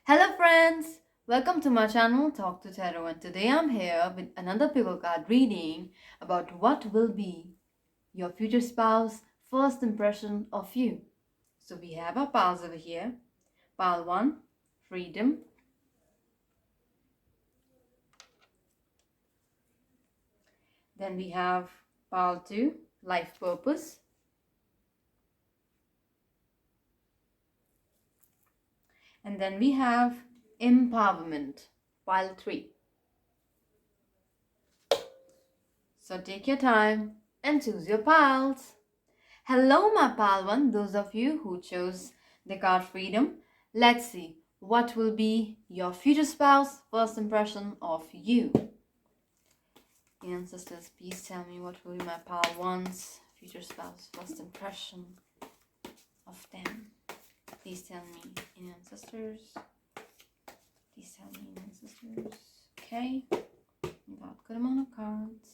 Hello friends, welcome to my channel Talk to Tarot, and today I'm here with another pickle card reading about what will be your future spouse first impression of you. So we have our piles over here. Pile 1, freedom. Then we have pile 2, life purpose. And then we have empowerment, pile 3. So take your time and choose your piles. Hello, my pal one, those of you who chose the card freedom. Let's see what will be your future spouse first impression of you. Ancestors, please tell me what will be my pal one's future spouse first impression of them. Please tell me, ancestors. Please tell me, ancestors. Okay, we got good amount of cards.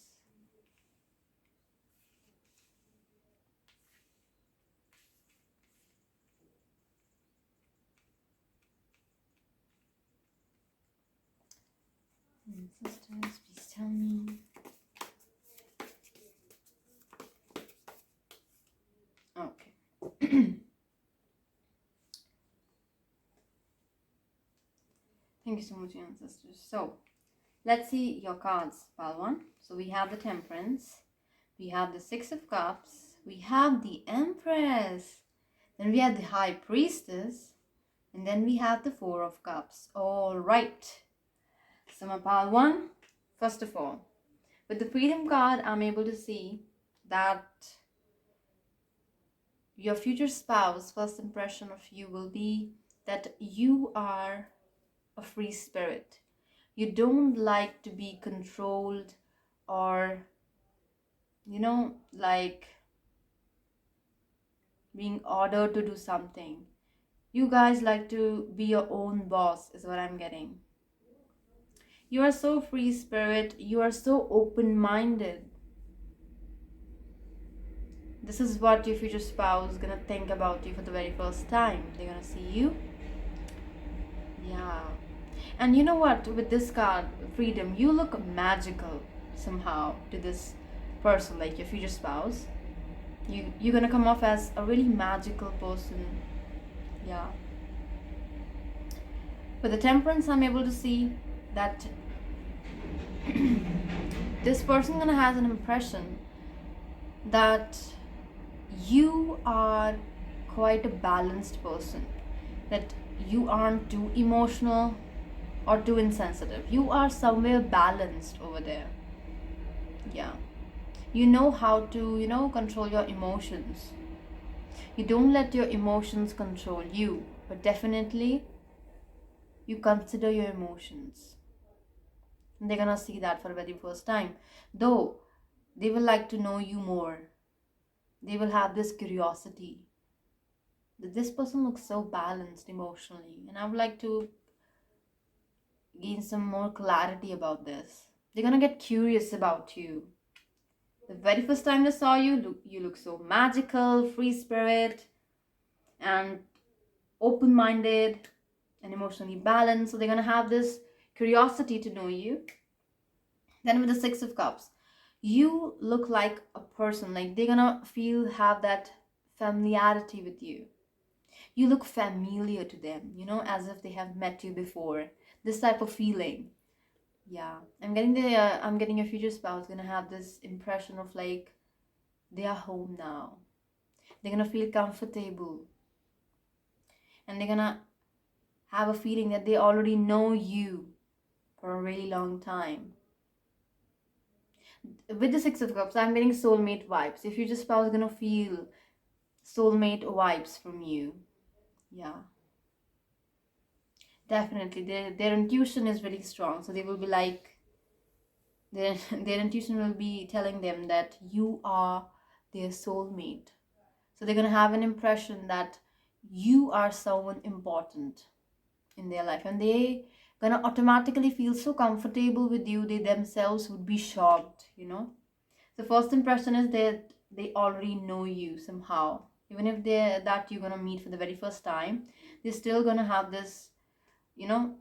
Ancestors, please tell me. Okay. Thank you so much, ancestors. So, let's see your cards, pile 1. So, we have the Temperance, we have the Six of Cups, we have the Empress, then we have the High Priestess, and then we have the Four of Cups. All right. So, my pile 1, first of all, with the Freedom card, I'm able to see that your future spouse first impression of you will be that you are a free spirit. You don't like to be controlled or, like being ordered to do something. You guys like to be your own boss, is what I'm getting. You are so free spirit. You are so open-minded. This is what your future spouse is gonna think about you for the very first time. They're gonna see you. Yeah. And you know what? With this card, freedom, you look magical somehow to this person, like your future spouse. You're gonna come off as a really magical person. Yeah. With the Temperance, I'm able to see that this person gonna has an impression that you are quite a balanced person, that you aren't too emotional or too insensitive. You are somewhere balanced over there. Yeah. You know how to, control your emotions. You don't let your emotions control you, but definitely you consider your emotions. And they're gonna see that for the very first time. Though they will like to know you more. They will have this curiosity that this person looks so balanced emotionally, and I would like to gain some more clarity about this. They're gonna get curious about you. The very first time they saw you, you look so magical, free spirit, and open-minded and emotionally balanced. So they're gonna have this curiosity to know you. Then with the Six of Cups, you look like a person, like they're gonna have that familiarity with you. You look familiar to them, as if they have met you before. This type of feeling. Yeah, I'm getting your future spouse gonna have this impression of like they are home now. They're gonna feel comfortable, and they're gonna have a feeling that they already know you for a really long time. With the Six of Cups, I'm getting soulmate vibes. Your future spouse is gonna feel soulmate vibes from you. Yeah, definitely. Their intuition is really strong, so they will be like their intuition will be telling them that you are their soulmate. So they're gonna have an impression that you are someone important in their life, and they gonna automatically feel so comfortable with you. They themselves would be shocked. The first impression is that they already know you somehow. Even if they're that you're gonna meet for the very first time, they're still gonna have this you know,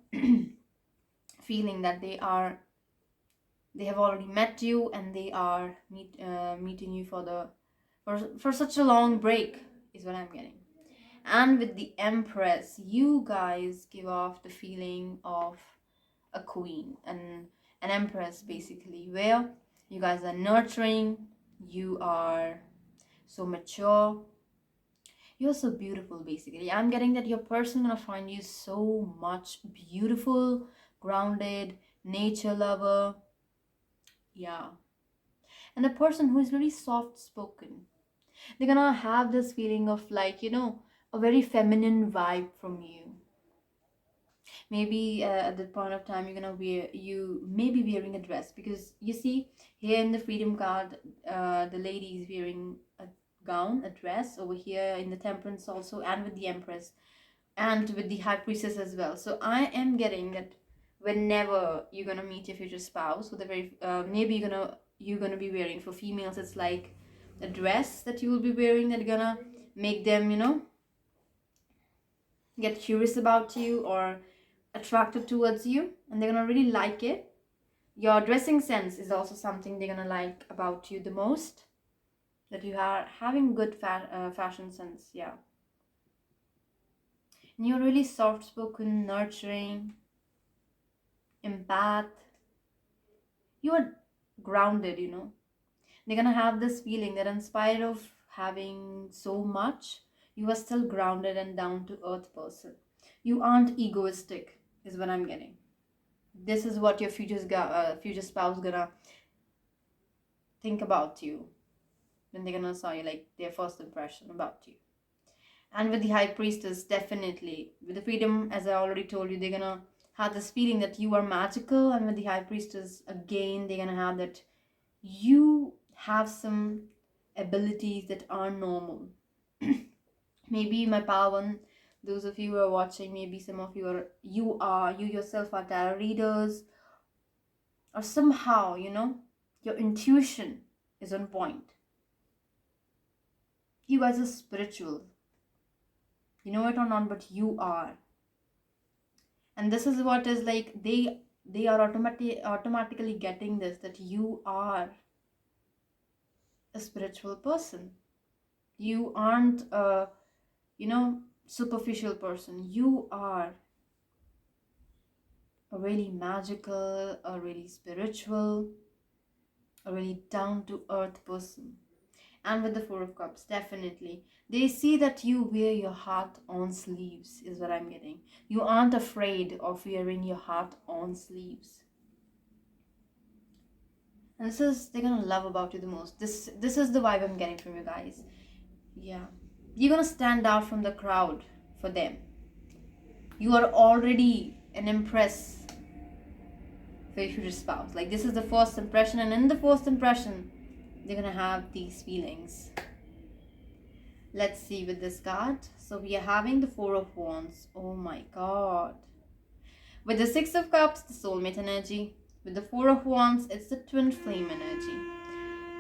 feeling that they have already met you, and they are meeting you for such a long break, is what I'm getting. And with the Empress, you guys give off the feeling of a queen and an empress, basically, where you guys are nurturing, you are so mature, you're so beautiful. Basically, I'm getting that your person gonna find you so much beautiful, grounded, nature lover. Yeah. And a person who is really soft spoken, they're gonna have this feeling of, like, a very feminine vibe from you. Maybe at that point of time, you may be wearing a dress, because you see here in the freedom card, the lady is wearing a gown, a dress, over here in the temperance also, and with the empress, and with the high priestess as well. So I am getting that whenever you're gonna meet your future spouse, so the very maybe you're gonna be wearing, for females it's like a dress that you will be wearing, that gonna make them get curious about you, or attracted towards you, and they're gonna really like it. Your dressing sense is also something they're gonna like about you the most, that you are having good fashion sense. Yeah. And you're really soft spoken, nurturing, empath. You are grounded. They're gonna have this feeling that in spite of having so much, you are still grounded and down to earth person. You aren't egoistic, is what I'm getting. This is what your future spouse gonna think about you when they're gonna saw you, like their first impression about you. And with the high priestess, definitely with the freedom, as I already told you, they're gonna have this feeling that you are magical. And with the high priestess, again, they're gonna have that you have some abilities that are normal. Maybe my Pawan, those of you who are watching, maybe some of you yourself are tarot readers, or somehow your intuition is on point. You guys are spiritual, you know it or not, but you are. And this is what is like, they are automatically getting this, that you are a spiritual person. You aren't a superficial person. You are a really magical, a really spiritual, a really down to earth person. And with the Four of Cups, definitely they see that you wear your heart on sleeves, is what I'm getting. You aren't afraid of wearing your heart on sleeves. And this is they're gonna love about you the most. This is the vibe I'm getting from you guys. Yeah. You're gonna stand out from the crowd for them. You are already an impress for your future spouse. Like, this is the first impression, and in the first impression, they're gonna have these feelings. Let's see with this card. So we are having the Four of Wands. Oh my god. With the Six of Cups, the soulmate energy. With the Four of Wands, it's the twin flame energy.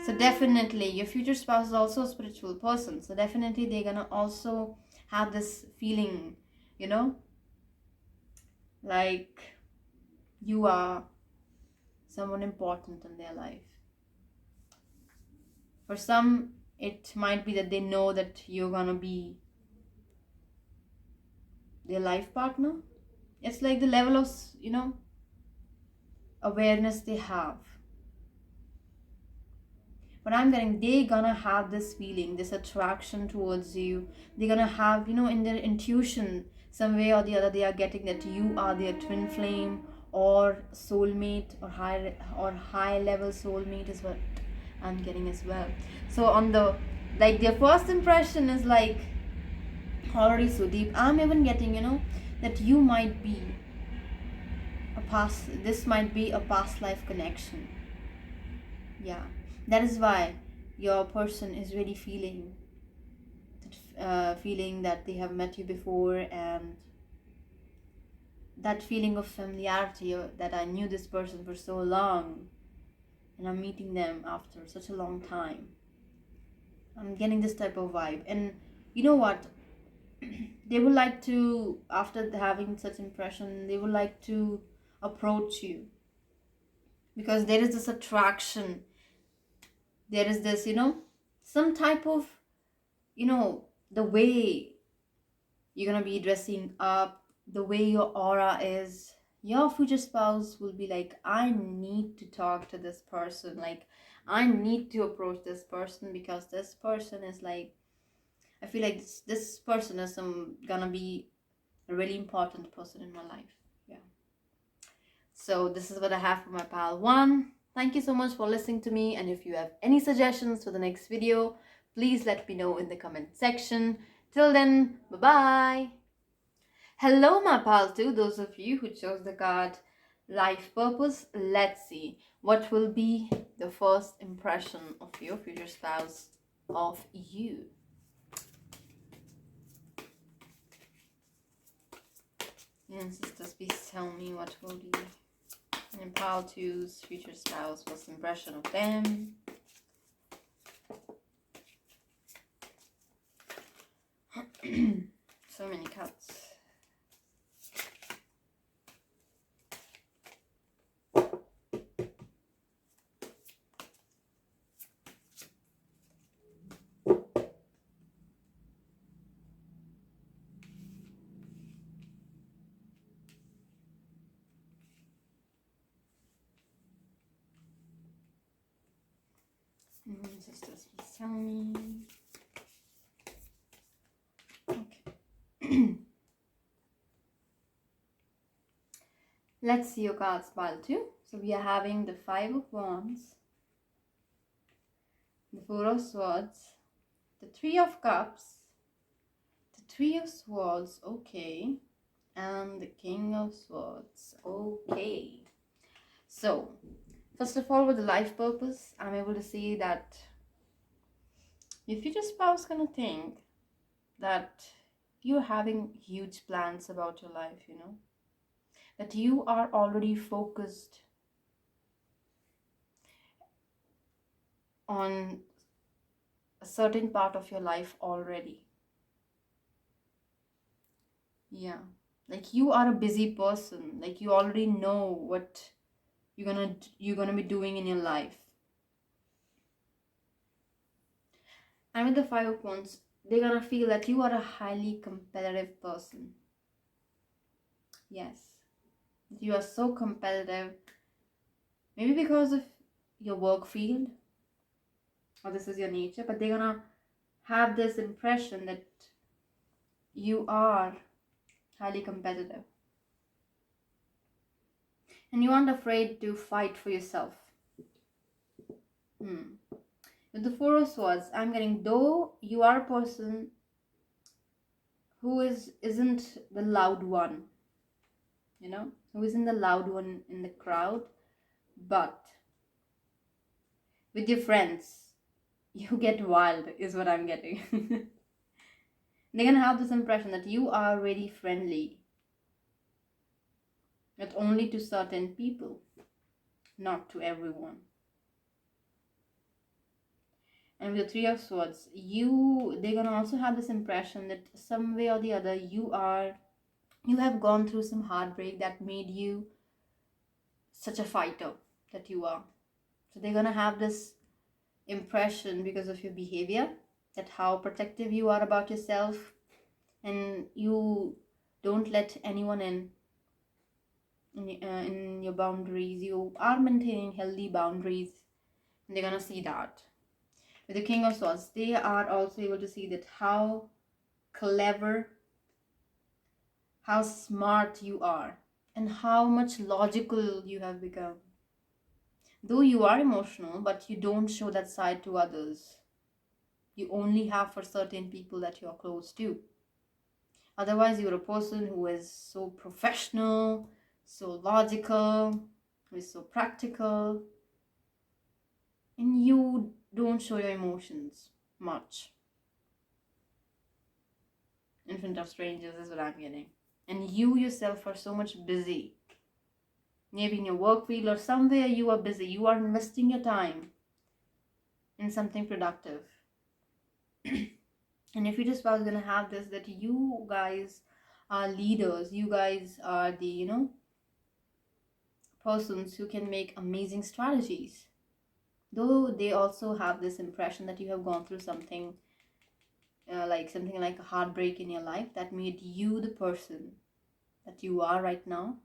So definitely your future spouse is also a spiritual person. So definitely they're gonna also have this feeling, like you are someone important in their life. For some, it might be that they know that you're gonna be their life partner. It's like the level of awareness they have. But I'm getting, they gonna have this feeling, this attraction towards you. They're gonna have, in their intuition, some way or the other, they are getting that you are their twin flame, or soulmate, or high level soulmate is what I'm getting as well. So on the, like, their first impression is like already so deep. I'm even getting, that you might be this might be a past life connection. Yeah. That is why your person is really feeling that they have met you before, and that feeling of familiarity, that I knew this person for so long and I'm meeting them after such a long time. I'm getting this type of vibe. And you know what? they would like to, after having such impression, they would like to approach you, because there is this attraction, there is this, some type of, the way you're gonna be dressing up, the way your aura is, your future spouse will be like, I need to talk to this person, like I need to approach this person, because this person is like, I feel like this person is gonna be a really important person in my life. Yeah. So this is what I have for my pal one. Thank you so much for listening to me, and if you have any suggestions for the next video, please let me know in the comment section. Till then, bye bye. Hello, my pal, to those of you who chose the card Life Purpose. Let's see what will be the first impression of your future spouse of you. Ancestors, please tell me what will be in pal two's future spouse, first impression of them. So many cuts. Sisters, please tell me. Okay. Let's see your cards pile 2. So we are having the 5 of Wands, the 4 of Swords, the 3 of Cups, the 3 of Swords, okay, and the King of Swords, okay. So, first of all, with the life purpose, I'm able to see that your future spouse gonna think that you're having huge plans about your life, that you are already focused on a certain part of your life already. Yeah, like you are a busy person, like you already know what you're gonna be doing in your life. And with the 5 of Wands, they're gonna feel that you are a highly competitive person. Yes, you are so competitive, maybe because of your work field, or this is your nature, but they're gonna have this impression that you are highly competitive and you aren't afraid to fight for yourself. With the 4 of Swords, I'm getting, though you are a person who isn't the loud one, who isn't the loud one in the crowd, but with your friends, you get wild, is what I'm getting. They're gonna have this impression that you are really friendly, but only to certain people, not to everyone. And with the 3 of Swords, they're gonna also have this impression that some way or the other you have gone through some heartbreak that made you such a fighter that you are. So they're gonna have this impression because of your behavior, that how protective you are about yourself, and you don't let anyone in your boundaries. You are maintaining healthy boundaries, and they're gonna see that. With the King of Swords, they are also able to see that how clever, how smart you are, and how much logical you have become. Though you are emotional, but you don't show that side to others. You only have for certain people that you're close to. Otherwise, you're a person who is so professional, so logical, who is so practical, and you don't show your emotions much in front of strangers, is what I'm getting. And you yourself are so much busy. Maybe in your work field or somewhere you are busy. You are investing your time in something productive. And your future spouse is gonna have this, that you guys are leaders, you guys are the, persons who can make amazing strategies. Though they also have this impression that you have gone through something, like something like a heartbreak in your life that made you the person that you are right now.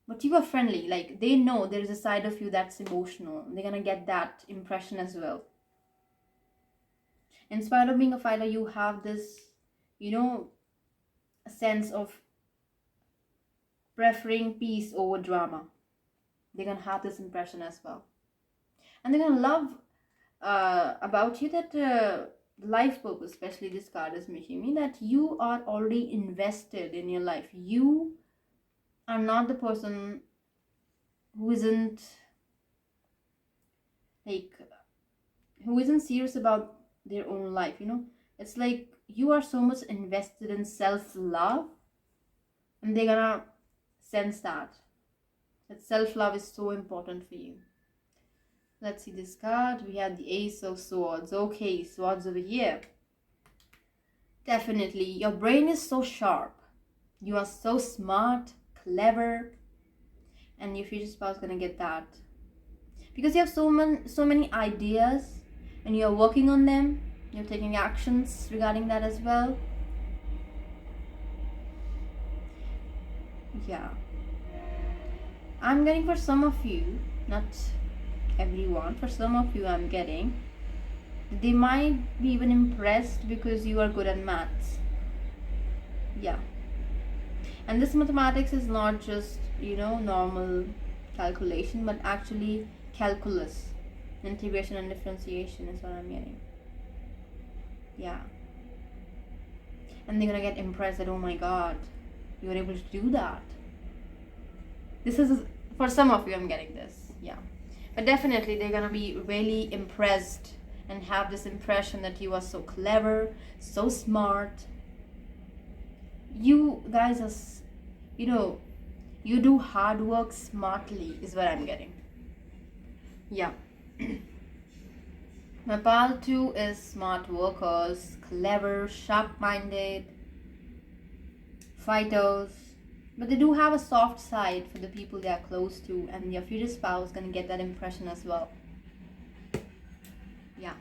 But you are friendly, like they know there is a side of you that's emotional. They're gonna get that impression as well. In spite of being a fighter, you have this, a sense of preferring peace over drama. They're gonna have this impression as well. And they're gonna love about you that life purpose, especially this card is making me, that you are already invested in your life. You are not the person who isn't like who isn't serious about their own life, it's like you are so much invested in self-love, and they're gonna sense that self-love is so important for you. Let's see this card. We have the Ace of Swords. Okay, swords over here. Definitely your brain is so sharp, you are so smart, clever, and your future spouse is gonna get that because you have so many ideas and you're working on them. You're taking actions regarding that as well. Yeah, I'm getting for some of you, not everyone, for some of you I'm getting they might be even impressed because you are good at maths. Yeah, and this mathematics is not just normal calculation, but actually calculus, integration and differentiation is what I'm getting. Yeah, and they're gonna get impressed that, oh my god, you were able to do that. This is for some of you, I'm getting this. Yeah, but definitely they're gonna be really impressed and have this impression that you are so clever, so smart. You guys are, you do hard work smartly is what I'm getting. Yeah. My pal too is smart workers, clever, sharp-minded, fighters, but they do have a soft side for the people they are close to, and your future spouse is gonna get that impression as well. Yeah.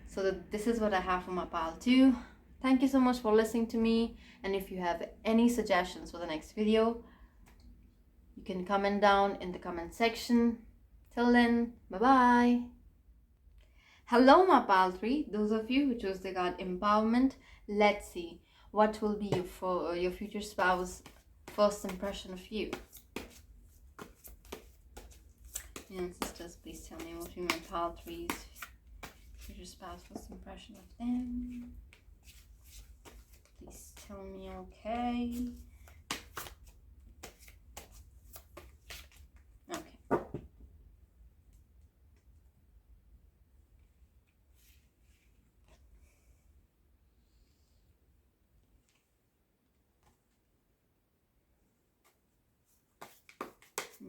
So this is what I have for my pal too. Thank you so much for listening to me, and if you have any suggestions for the next video, you can comment down in the comment section. Till then, bye bye. Hello, my pal 3. Those of you who chose the card Empowerment, let's see what will be for your future spouse first impression of you. And sisters, please tell me what will be my pal 3's future spouse first impression of them. Please tell me, okay.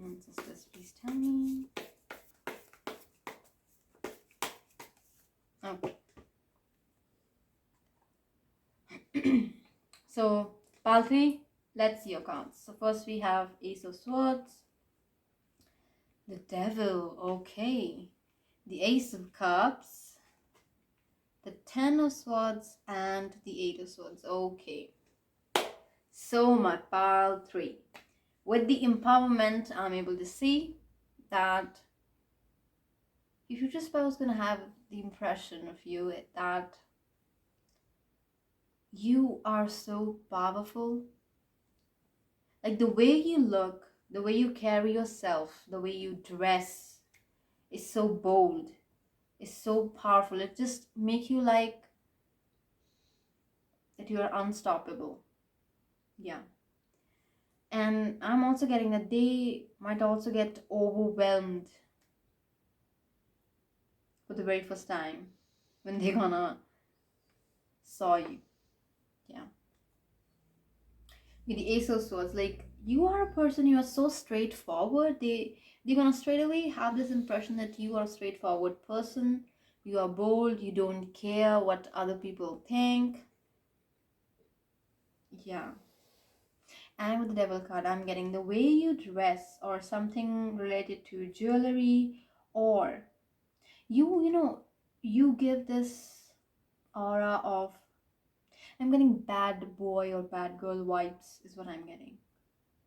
And sisters, please tell me. Okay. So, pal 3, let's see your cards. So first we have Ace of Swords, the Devil, okay, the Ace of Cups, the 10 of Swords, and the 8 of Swords. Okay. So my pal 3, with the empowerment, I'm able to see that your future spouse is going to have the impression of you that you are so powerful. Like the way you look, the way you carry yourself, the way you dress is so bold, is so powerful. It just makes you like that you are unstoppable. Yeah. And I'm also getting that they might also get overwhelmed for the very first time when they're gonna saw you. Yeah. With the Ace of Swords, like you are a person, you are so straightforward. They're gonna straight away have this impression that you are a straightforward person. You are bold, you don't care what other people think. Yeah. And with the devil card, I'm getting the way you dress or something related to jewelry, or you give this aura of, I'm getting bad boy or bad girl vibes is what I'm getting.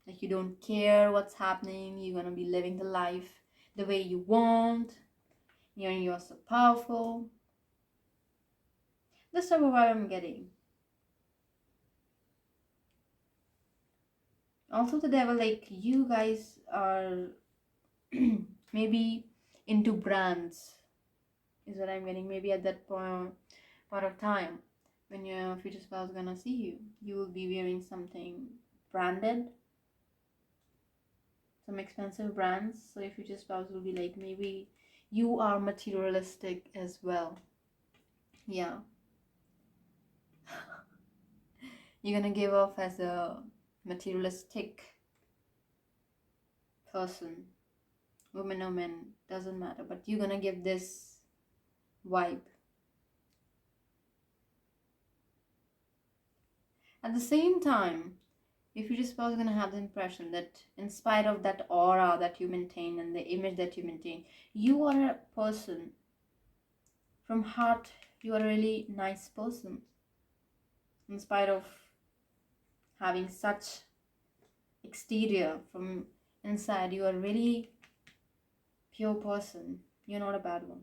Like you don't care what's happening, you're gonna be living the life the way you want, you're so powerful. This type of vibe I'm getting. Also the devil, like you guys are maybe into brands is what I'm getting. Maybe at that point of time when your future spouse is gonna see you, you will be wearing something branded, some expensive brands. So your future spouse will be like, maybe you are materialistic as well. Yeah. You're gonna give off as a materialistic person, woman or man, doesn't matter, but you're gonna give this vibe. At the same time, if you just was gonna have the impression that in spite of that aura that you maintain and the image that you maintain, you are a person from heart, you are a really nice person. In spite of having such exterior, from inside you are a really pure person. You're not a bad one.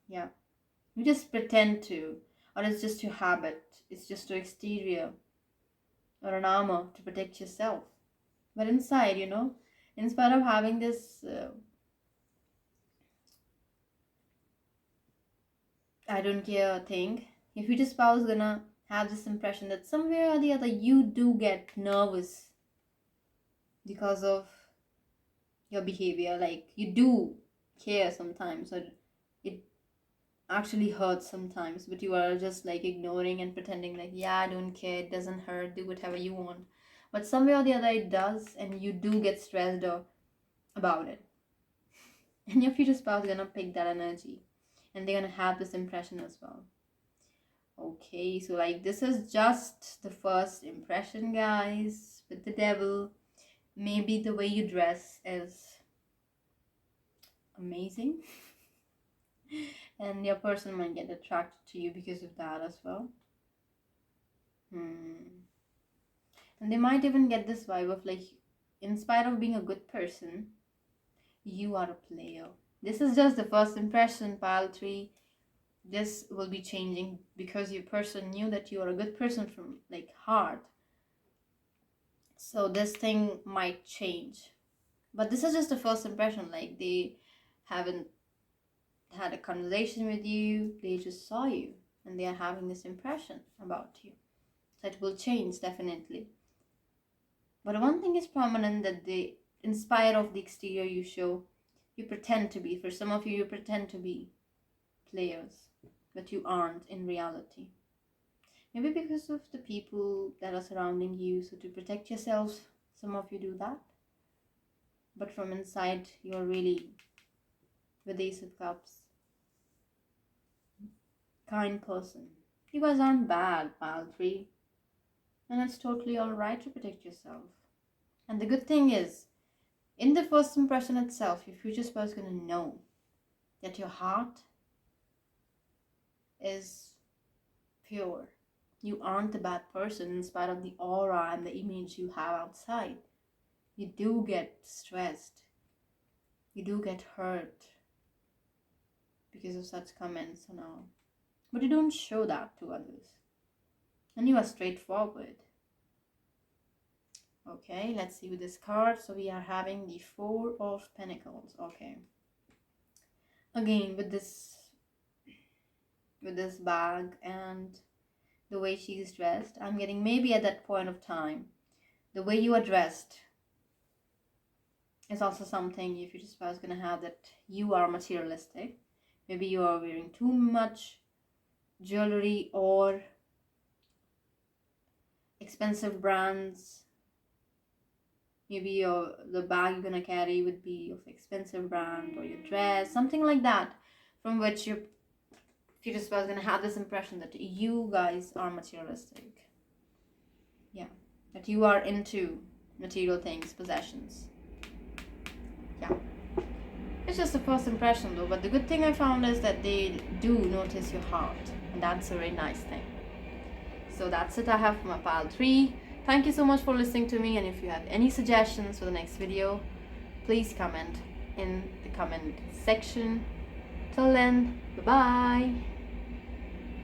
Yeah. You just pretend to, or it's just your habit, it's just your exterior or an armor to protect yourself. But inside, in spite of having this I don't care thing, your future spouse is gonna have this impression that somewhere or the other you do get nervous because of your behavior. Like you do care sometimes, or it actually hurts sometimes, but you are just like ignoring and pretending like, yeah, I don't care, it doesn't hurt, do whatever you want. But somewhere or the other it does, and you do get stressed or about it. And your future spouse is gonna pick that energy, and they're gonna have this impression as well. Okay, so like this is just the first impression, guys, with the devil. Maybe the way you dress is amazing, and your person might get attracted to you because of that as well. And they might even get this vibe of like, in spite of being a good person, you are a player. This is just the first impression, pile 3. This will be changing because your person knew that you are a good person from like heart. So this thing might change. But this is just the first impression. Like they haven't had a conversation with you, they just saw you and they are having this impression about you. So it will change definitely. But one thing is prominent, that they, in spite of the exterior you show, you pretend to be. For some of you, you pretend to be players, but you aren't in reality. Maybe because of the people that are surrounding you. So to protect yourselves, some of you do that. But from inside, you're really, with the Ace of Cups, kind person. You guys aren't bad, pile 3. And it's totally alright to protect yourself. And the good thing is, in the first impression itself, your future spouse is going to know that your heart is pure. You aren't a bad person in spite of the aura and the image you have outside. You do get stressed. You do get hurt because of such comments and all. But you don't show that to others. And you are straightforward. Okay, let's see with this card. So we are having the 4 of Pentacles. Okay. Again, with this bag and the way she's dressed, I'm getting maybe at that point of time, the way you are dressed is also something if your spouse is gonna have, that you are materialistic. Maybe you are wearing too much jewelry or expensive brands. Maybe the bag you're gonna carry would be of expensive brand, or your dress, something like that, from which your future spouse is going to have this impression that you guys are materialistic. Yeah, that you are into material things, possessions. Yeah, it's just a first impression though, but the good thing I found is that they do notice your heart, and that's a very nice thing. So that's it I have for my pile 3. Thank you so much for listening to me, and if you have any suggestions for the next video, please comment in the comment section. Till then, bye bye.